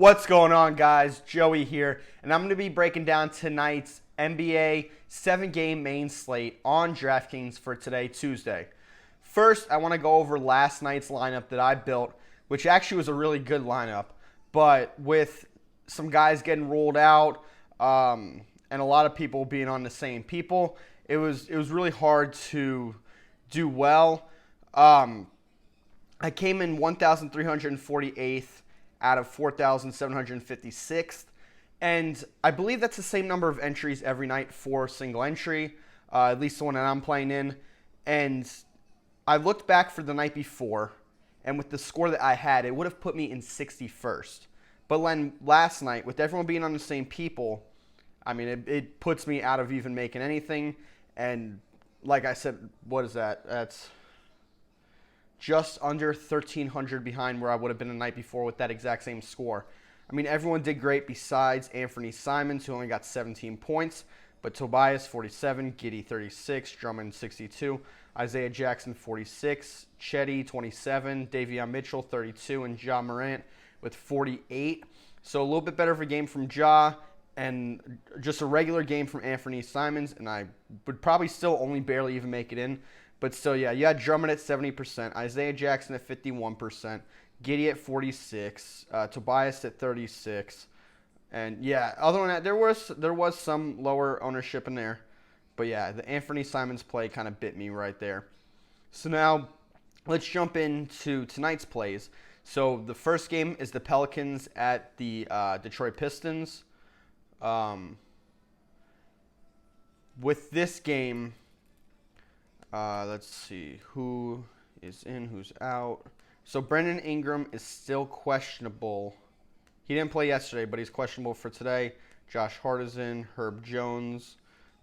What's going on, guys? Joey here, and I'm going to be breaking down tonight's NBA 7-game main slate on DraftKings for today, Tuesday. First, I want to go over last night's lineup that I built, which actually was a really good lineup, but with some guys getting ruled out and a lot of people being on the same people, it was really hard to do well. I came in 1,348th out of 4,756th. And I believe that's the same number of entries every night for single entry, at least the one that I'm playing in. And I looked back for the night before, and with the score that I had, it would have put me in 61st. But then last night, with everyone being on the same people, I mean, it puts me out of even making anything. And like I said, what is that? That's just under 1,300 behind where I would have been the night before with that exact same score. I mean, everyone did great besides Anthony Simons, who only got 17 points, but Tobias, 47, Giddey, 36, Drummond, 62, Isaiah Jackson, 46, Chetty, 27, Davion Mitchell, 32, and Ja Morant with 48. So a little bit better of a game from Ja, and just a regular game from Anthony Simons, and I would probably still only barely even make it in. But still, yeah, you had Drummond at 70%, Isaiah Jackson at 51%, Giddey at 46, Tobias at 36, and yeah, other than that, there was some lower ownership in there, but yeah, the Anthony Simons play kind of bit me right there. So now, let's jump into tonight's plays. So the first game is the Pelicans at the Detroit Pistons. With this game, let's see who is in, who's out. So Brandon Ingram is still questionable. He didn't play yesterday, but he's questionable for today. Josh Hart is in, Herb Jones,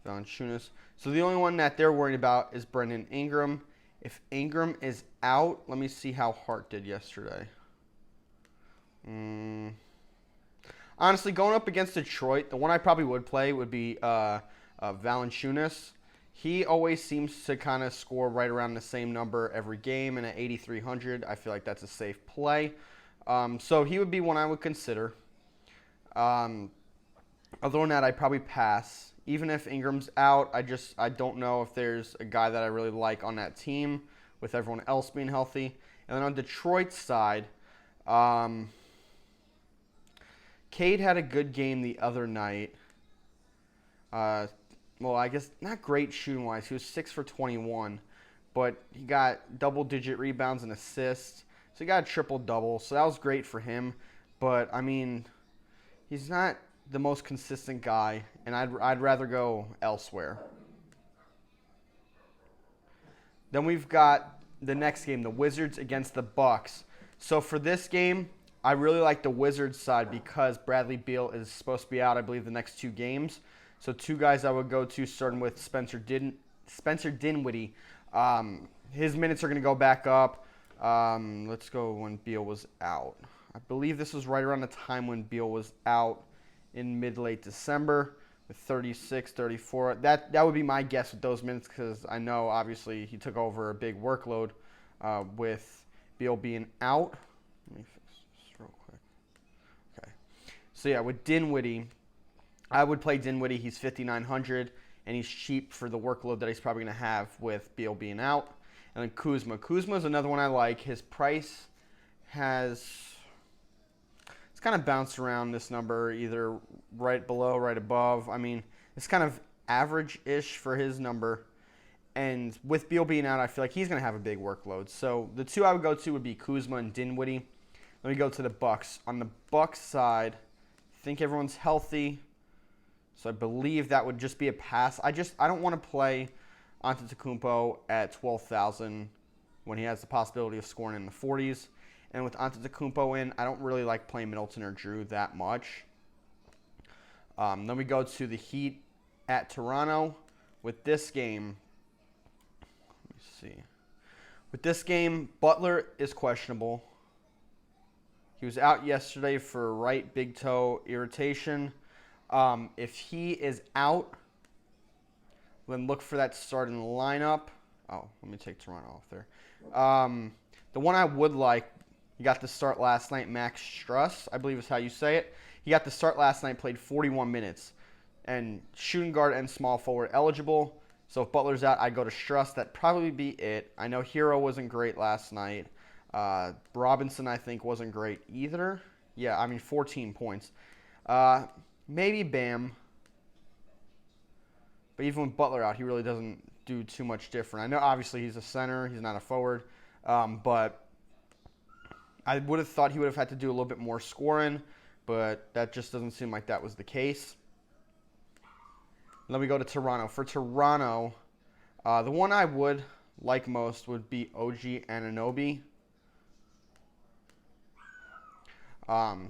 Valanciunas. So the only one that they're worried about is Brandon Ingram. If Ingram is out, let me see how Hart did yesterday. Honestly, going up against Detroit, the one I probably would play would be Valanciunas. He always seems to kind of score right around the same number every game, and at 8,300, I feel like that's a safe play. So he would be one I would consider. Other than that, I'd probably pass. Even if Ingram's out, I don't know if there's a guy that I really like on that team with everyone else being healthy. And then on Detroit's side, Cade had a good game the other night. Well, I guess not great shooting-wise. He was 6 for 21, but he got double-digit rebounds and assists. So he got a triple-double, so that was great for him. But, I mean, he's not the most consistent guy, and I'd rather go elsewhere. Then we've got the next game, the Wizards against the Bucks. So for this game, I really like the Wizards side because Bradley Beal is supposed to be out, I believe, the next 2 games. So 2 guys I would go to, starting with Spencer Dinwiddie. His minutes are going to go back up. Let's go when Beal was out. I believe this was right around the time when Beal was out in mid-late December with 36, 34. That would be my guess with those minutes because I know, obviously, he took over a big workload with Beal being out. Let me fix this real quick. Okay. So, yeah, with Dinwiddie, I would play Dinwiddie. He's 5,900, and he's cheap for the workload that he's probably going to have with Beal being out. And then Kuzma. Kuzma is another one I like. His price it's kind of bounced around this number, either right below, right above. I mean, it's kind of average-ish for his number. And with Beal being out, I feel like he's going to have a big workload. So the 2 I would go to would be Kuzma and Dinwiddie. Let me go to the Bucks. On the Bucks side, I think everyone's healthy. So I believe that would just be a pass. I don't want to play Antetokounmpo at 12,000 when he has the possibility of scoring in the 40s. And with Antetokounmpo in, I don't really like playing Middleton or Drew that much. Then we go to the Heat at Toronto. With this game, let me see. With this game, Butler is questionable. He was out yesterday for right big toe irritation. If he is out, then look for that starting lineup. Oh, let me take Toronto off there. The one I would like He got the start last night. Max Struss, I believe is how you say it. He got the start last night, played 41 minutes. And shooting guard and small forward eligible. So if Butler's out, I'd go to Struss. That'd probably be it. I know Hero wasn't great last night. Robinson, I think, wasn't great either. Yeah, I mean, 14 points. Maybe Bam. But even with Butler out, he really doesn't do too much different. I know, obviously, he's a center. He's not a forward. But I would have thought he would have had to do a little bit more scoring. But that just doesn't seem like that was the case. Let me go to Toronto. For Toronto, the one I would like most would be OG Anunoby.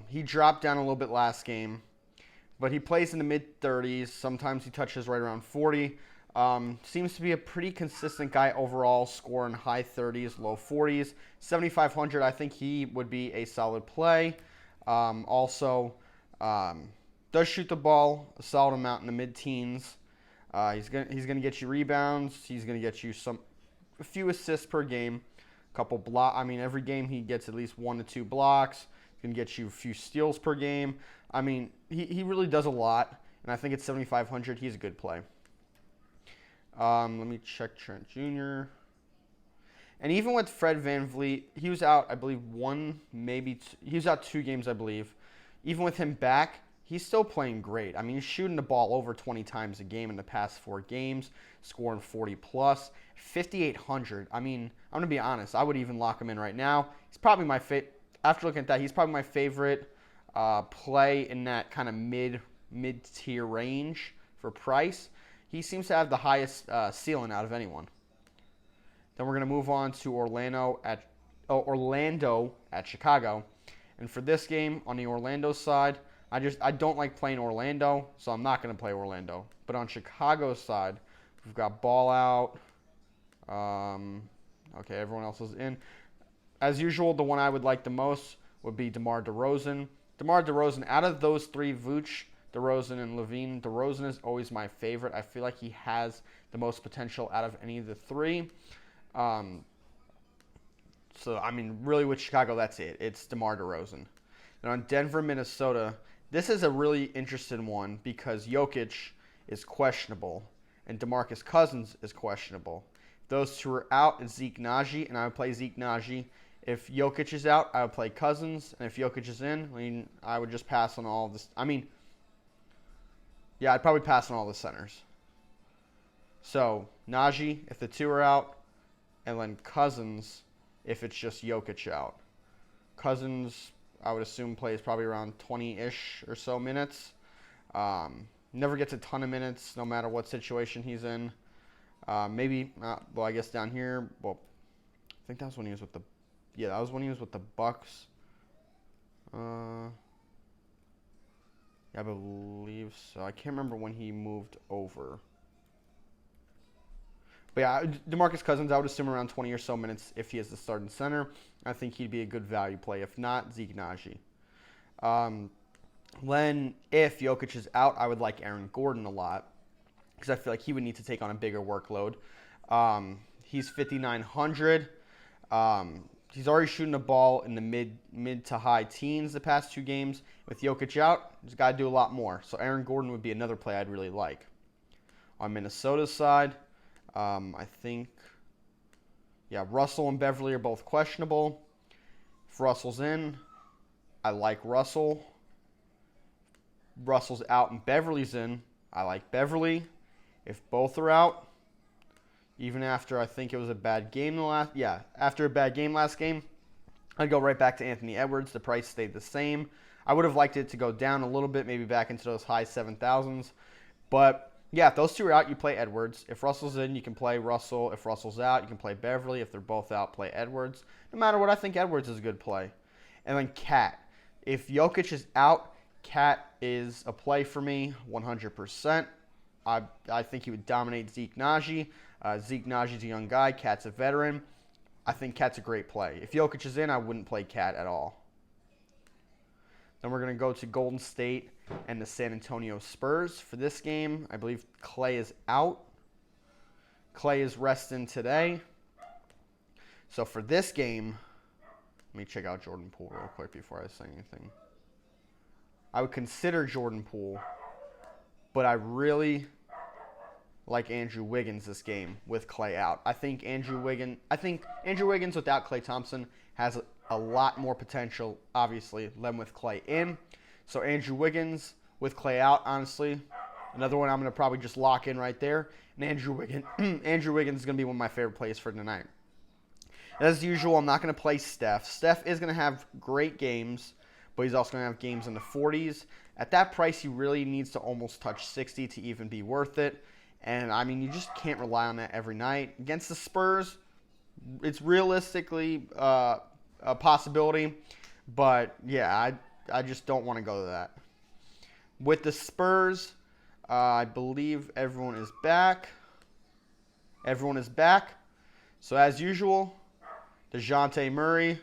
He dropped down a little bit last game, but he plays in the mid-30s. Sometimes he touches right around 40. Seems to be a pretty consistent guy overall, scoring high 30s, low 40s. 7,500, I think he would be a solid play. Also, does shoot the ball a solid amount in the mid-teens. He's gonna get you rebounds. He's gonna get you a few assists per game, a couple block. I mean, every game he gets at least 1 to 2 blocks. He's gonna get you a few steals per game. I mean, he really does a lot, and I think at 7,500, he's a good play. Let me check Trent Jr. And even with Fred VanVleet, he was out, I believe, he was out 2 games, I believe. Even with him back, he's still playing great. I mean, he's shooting the ball over 20 times a game in the past 4 games, scoring 40+, 5,800. I mean, I'm going to be honest. I would even lock him in right now. He's probably my favorite. After looking at that, he's probably my favorite play in that kind of mid-tier range for price. He seems to have the highest ceiling out of anyone. Then we're going to move on to Orlando at Chicago. And for this game, on the Orlando side, I don't like playing Orlando, so I'm not going to play Orlando. But on Chicago's side, we've got Ball out. Okay, everyone else is in. As usual, the one I would like the most would be DeMar DeRozan. DeMar DeRozan, out of those 3, Vooch, DeRozan, and LaVine, DeRozan is always my favorite. I feel like he has the most potential out of any of the 3. So, I mean, really with Chicago, that's it. It's DeMar DeRozan. And on Denver, Minnesota, this is a really interesting one because Jokic is questionable and DeMarcus Cousins is questionable. If those 2 are out, it's Zeke Naji, and I would play Zeke Naji. If Jokic is out, I would play Cousins. And if Jokic is in, I mean, I would just pass on all of this. I mean, yeah, I'd probably pass on all the centers. So, Naji, if the 2 are out, and then Cousins, if it's just Jokic out. Cousins, I would assume, plays probably around 20-ish or so minutes. Never gets a ton of minutes, no matter what situation he's in. Maybe, well, I guess down here, well, I think that was when he was with the, yeah, that was when he was with the Bucks. Yeah, I believe so. I can't remember when he moved over. But yeah, DeMarcus Cousins, I would assume around 20 or so minutes if he is the starting center. I think he'd be a good value play. If not, Zeke Naji. If Jokic is out, I would like Aaron Gordon a lot because I feel like he would need to take on a bigger workload. He's 5,900. He's already shooting the ball in the mid to high teens the past 2 games. With Jokic out, he's got to do a lot more. So Aaron Gordon would be another play I'd really like. On Minnesota's side, I think, yeah, Russell and Beverly are both questionable. If Russell's in, I like Russell. Russell's out and Beverly's in, I like Beverly. If both are out, even after I think it was a bad game after a bad game last game, I'd go right back to Anthony Edwards. The price stayed the same. I would have liked it to go down a little bit, maybe back into those high 7,000s. But yeah, if those 2 are out, you play Edwards. If Russell's in, you can play Russell. If Russell's out, you can play Beverly. If they're both out, play Edwards. No matter what, I think Edwards is a good play. And then Cat. If Jokic is out, Cat is a play for me, 100%. I think he would dominate Zeke Naji. Zeke Naji's a young guy. Cat's a veteran. I think Cat's a great play. If Jokic is in, I wouldn't play Cat at all. Then we're going to go to Golden State and the San Antonio Spurs. For this game, I believe Clay is out. Clay is resting today. So for this game, me check out Jordan Poole real quick before I say anything. I would consider Jordan Poole, but I really like Andrew Wiggins this game with Klay out. I think Andrew Wiggins without Klay Thompson has a lot more potential, obviously, than with Klay in. So Andrew Wiggins with Klay out, honestly, another one I'm going to probably just lock in right there. And Andrew Wiggins is going to be one of my favorite plays for tonight. As usual, I'm not going to play Steph. Steph is going to have great games, but he's also going to have games in the 40s. At that price, he really needs to almost touch 60 to even be worth it. And, I mean, you just can't rely on that every night. Against the Spurs, it's realistically a possibility. But, yeah, I just don't want to go to that. With the Spurs, I believe everyone is back. Everyone is back. So, as usual, DeJounte Murray,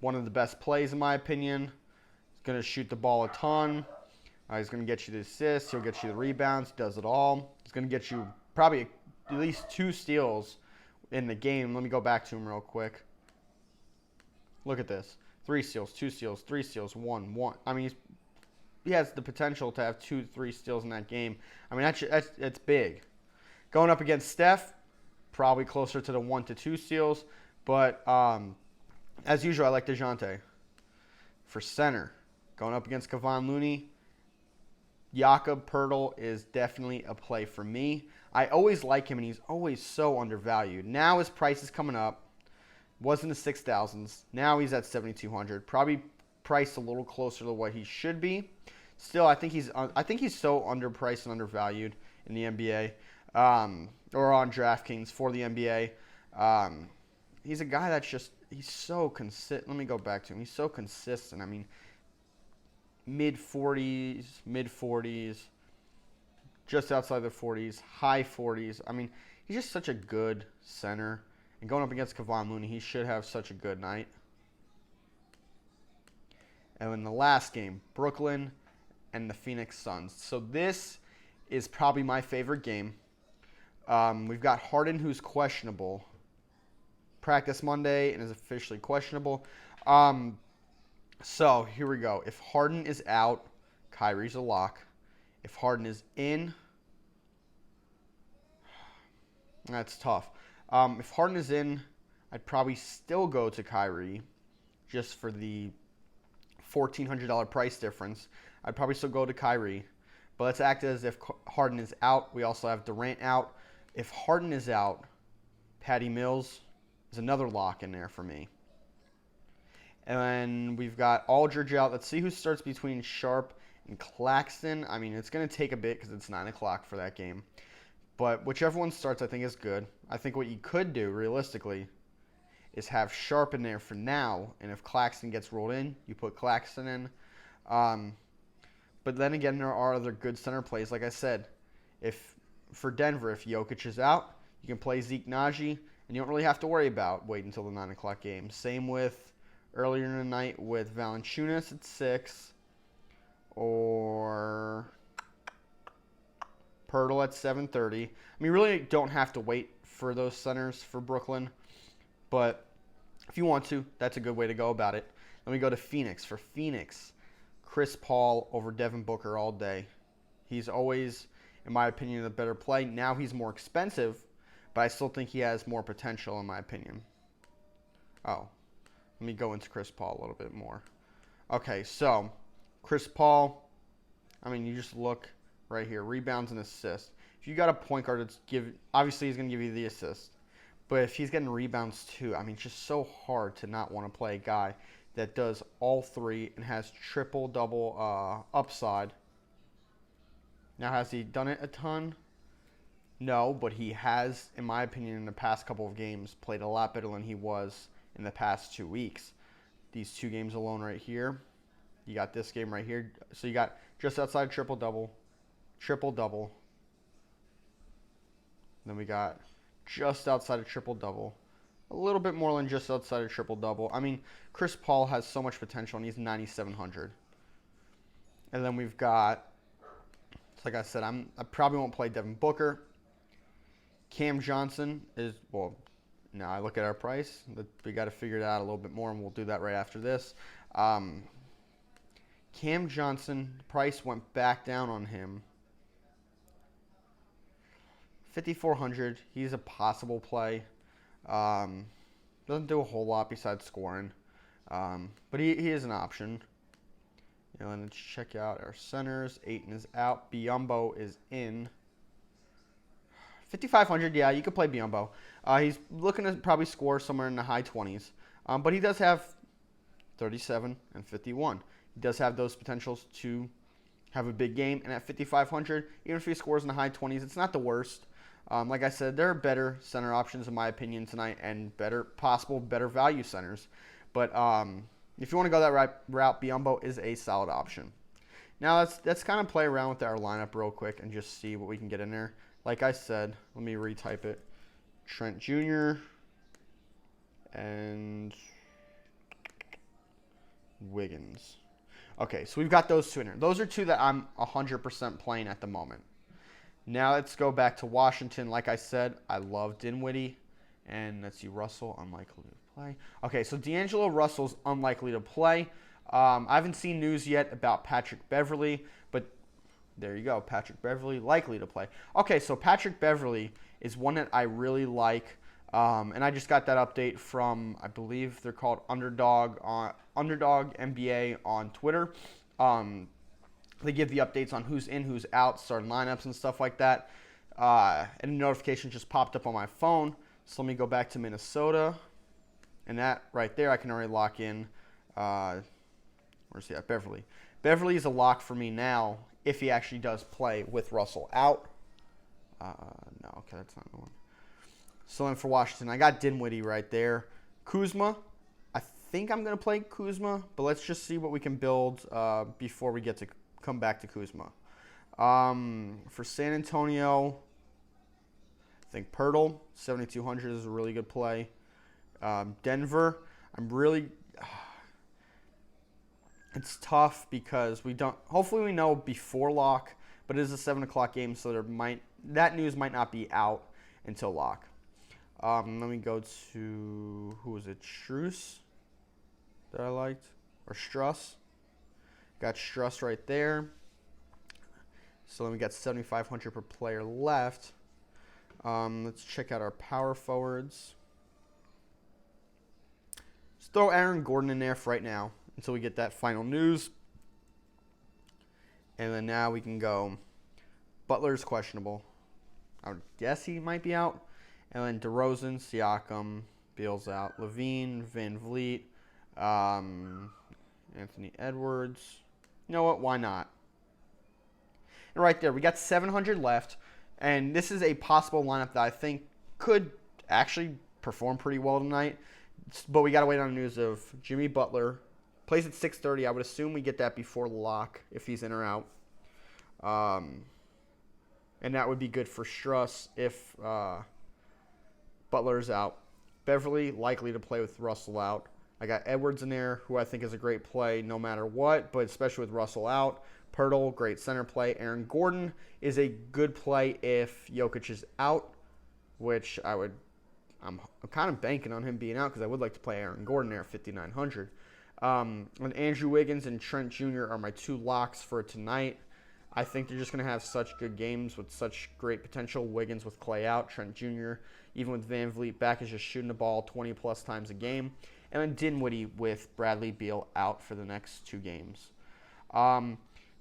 one of the best plays in my opinion. He's going to shoot the ball a ton. He's going to get you the assists. He'll get you the rebounds. He does it all. He's going to get you probably at least 2 steals in the game. Let me go back to him real quick. Look at this. 3 steals, 2 steals, 3 steals, 1. I mean, he has the potential to have 2-3 steals in that game. I mean, that's big. Going up against Steph, probably closer to the 1 to 2 steals. But as usual, I like DeJounte. For center, going up against Kevon Looney, Jakob Poeltl is definitely a play for me. I always like him, and he's always so undervalued. Now his price is coming up. Was in the 6,000s. Now he's at 7,200. Probably priced a little closer to what he should be. Still, I think he's so underpriced and undervalued in the NBA, or on DraftKings for the NBA. He's a guy that's he's so consistent. Let me go back to him. He's so consistent. I mean, mid-40s, just outside the 40s, high 40s. I mean, he's just such a good center. And going up against Kevon Looney, he should have such a good night. And in the last game, Brooklyn and the Phoenix Suns. So this is probably my favorite game. We've got Harden, who's questionable. Practice Monday and is officially questionable. So here we go. If Harden is out, Kyrie's a lock. If Harden is in, that's tough. If Harden is in, I'd probably still go to Kyrie just for the $1,400 price difference. I'd probably still go to Kyrie. But let's act as if Harden is out. We also have Durant out. If Harden is out, Patty Mills is another lock in there for me. And then we've got Aldridge out. Let's see who starts between Sharp and Claxton. I mean, it's going to take a bit because it's 9 o'clock for that game. But whichever one starts, I think is good. I think what you could do, realistically, is have Sharp in there for now. And if Claxton gets rolled in, you put Claxton in. But then again, there are other good center plays. Like I said, for Denver, if Jokic is out, you can play Zeke Naji, and you don't really have to worry about waiting until the 9 o'clock game. Same with earlier in the night with Valanciunas at 6, or Poeltl at 7:30. I mean, you really don't have to wait for those centers for Brooklyn, but if you want to, that's a good way to go about it. Then we go to Phoenix. For Phoenix, Chris Paul over Devin Booker all day. He's always, in my opinion, the better play. Now he's more expensive, but I still think he has more potential, in my opinion. Oh, let me go into Chris Paul a little bit more. Okay, so Chris Paul, I mean, you just look right here, rebounds and assists. If you got a point guard that's obviously he's going to give you the assist. But if he's getting rebounds too, I mean, it's just so hard to not want to play a guy that does all three and has triple-double upside. Now, has he done it a ton? No, but he has, in my opinion, in the past couple of games, played a lot better than he was in the past 2 weeks. These 2 games alone right here. You got this game right here. So you got just outside triple-double, triple-double. Then we got just outside of triple-double. A little bit more than just outside of triple-double. I mean, Chris Paul has so much potential, and he's 9,700. And then we've got, like I said, I probably won't play Devin Booker. Cam Johnson is Now I look at our price. We got to figure it out a little bit more, and we'll do that right after this. Cam Johnson, the price went back down on him. 5,400. He's a possible play. Doesn't do a whole lot besides scoring, but he is an option. And let's check out our centers. Ayton is out. Biyombo is in. 5,500. Yeah, you could play Biyombo. He's looking to probably score somewhere in the high 20s, but he does have 37 and 51. He does have those potentials to have a big game, and at 5,500, even if he scores in the high 20s, it's not the worst. Like I said, there are better center options in my opinion tonight, and better value centers. But if you want to go that route, Biyombo is a solid option. Now let's kind of play around with our lineup real quick and just see what we can get in there. Like I said, let me retype it. Trent Jr. and Wiggins. Okay, so we've got those two in there. Those are two that I'm 100% playing at the moment. Now let's go back to Washington. Like I said, I love Dinwiddie. And let's see, Russell, unlikely to play. Okay, so D'Angelo Russell's unlikely to play. I haven't seen news yet about Patrick Beverley, but there you go, Patrick Beverley, likely to play. Okay, so Patrick Beverley is one that I really like. And I just got that update from, I believe they're called Underdog NBA on Twitter. They give the updates on who's in, who's out, starting lineups and stuff like that. And a notification just popped up on my phone. So let me go back to Minnesota. And that right there, I can already lock in. Where's he at? Beverly. Beverly is a lock for me now if he actually does play with Russell out. No, okay, that's not the one. So then for Washington, I got Dinwiddie right there. Kuzma, I think I'm going to play Kuzma, but let's just see what we can build before we get to come back to Kuzma. For San Antonio, I think Pirtle, 7,200 is a really good play. Denver, it's tough because hopefully we know before lock, but it is a 7 o'clock game, so that news might not be out until lock. Let me go to, who was it, Strus that I liked, or Struss. Got Struss right there. So then we got 7,500 per player left. Let's check out our power forwards. Let's throw Aaron Gordon in there for right now until we get that final news. And then now we can go. Butler's questionable. I would guess he might be out. And then DeRozan, Siakam, Beal's out. Levine, Van Vliet, Anthony Edwards. You know what? Why not? And right there, we got 700 left. And this is a possible lineup that I think could actually perform pretty well tonight. But we got to wait on the news of Jimmy Butler. Plays at 6:30. I would assume we get that before lock if he's in or out. And that would be good for Struss if Butler's out. Beverly, likely to play with Russell out. I got Edwards in there, who I think is a great play no matter what, but especially with Russell out. Pirtle, great center play. Aaron Gordon is a good play if Jokic is out, which I'm kind of banking on him being out because I would like to play Aaron Gordon there at 5,900. And Andrew Wiggins and Trent Jr. are my two locks for tonight. I think they're just going to have such good games with such great potential. Wiggins with Clay out, Trent Jr., even with Van Vliet back, is just shooting the ball 20-plus times a game. And then Dinwiddie with Bradley Beal out for the next two games. So,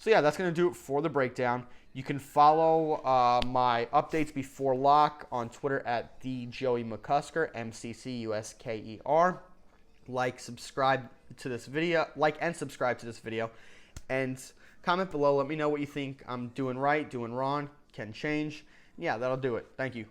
yeah, that's going to do it for the breakdown. You can follow my updates before lock on Twitter at @TheJoeyMcCusker, MCCUSKER. Like and subscribe to this video. And comment below. Let me know what you think I'm doing right, doing wrong, can change. Yeah, that'll do it. Thank you.